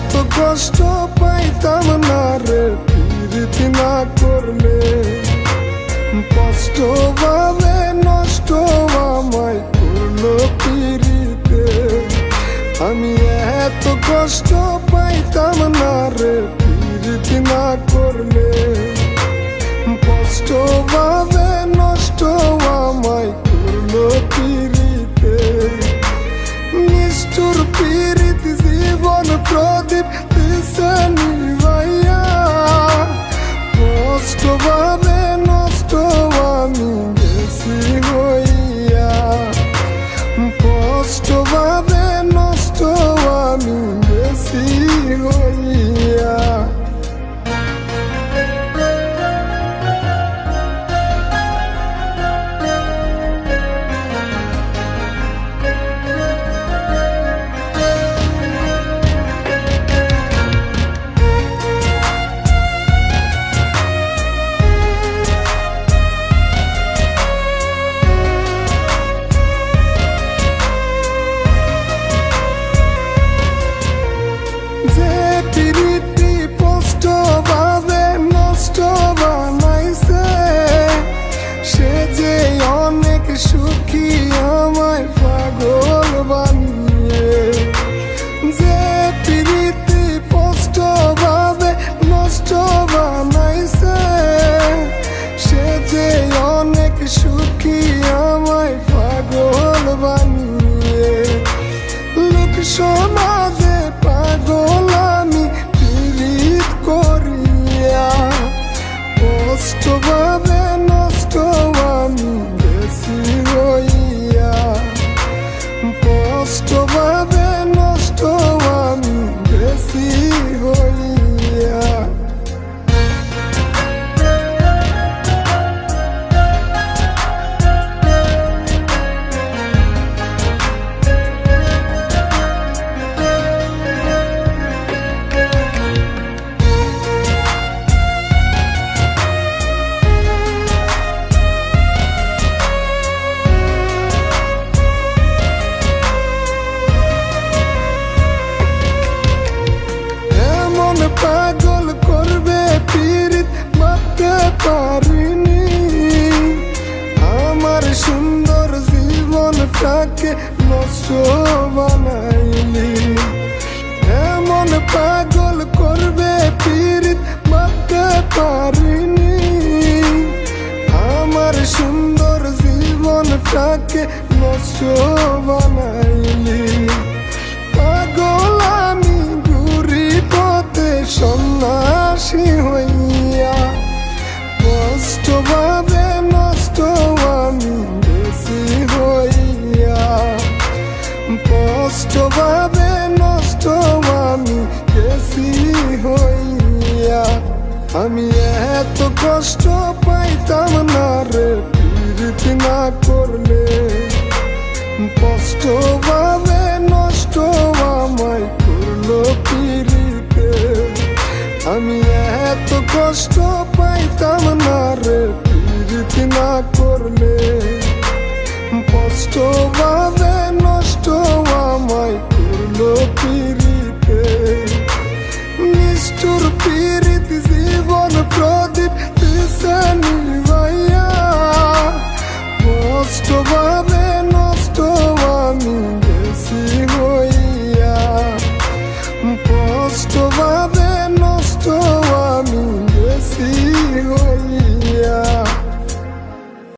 এত কষ্ট পাইতাম না রে প্রীতি না করলে। কষ্ট ভাবে নষ্ট আমায় করলো প্রীতিতে। আমি এত কষ্ট পাইতাম না রে প্রীতি না করলে। কষ্ট ভাবে নষ্ট আমায় করলো প্রীতিতে। নিষ্ঠুর প্রীতি জীবন প্রদীপ দিছে নিভাইয়া। কষ্ট ভাবে নষ্ট আমি গেছি হইয়া। কষ্ট ভাবে নষ্ট আমি গেছি হইয়া। যে প্রীতি কষ্ট ভাবে নষ্ট বানাইছে, সে যে অনেক সুখী আমায় পাগল বানিয়ে। যে প্রীতি কষ্ট ভাবে নষ্ট বানাইছে, সে যে অনেক সুখী আমায় পাগল বানিয়ে। লোক সমাজে পাগল আমি পীড়িত করিয়া। কষ্ট ভাবে নষ্ট আমি বেশি হইয়া। কষ্ট ভাবে নষ্ট আমি বেশি হইয়া। পাগল করবে পীড়িত ভাবতে পারিনি। আমার সুন্দর জীবনটাকে নষ্ট বানাইলি। এমন পাগল করবে পীড়িত ভাবতে পারিনি। আমার সুন্দর জীবনটাকে নষ্ট বানাইলি। পাগল আমি পথে সন্ন্যাসী হইয়া। কষ্ট ভাবে নষ্ট আমি বেশি হইয়া। কষ্ট ভাবে নষ্ট আমি বেশি হইয়া। আমি এত কষ্ট পাইতাম না রে প্রীতি না করলে। কষ্ট ভাবে নষ্ট আমায় করলো প্রীতিতে। আমি এত কষ্ট পাইতাম না রে প্রীতি না করলে। কষ্ট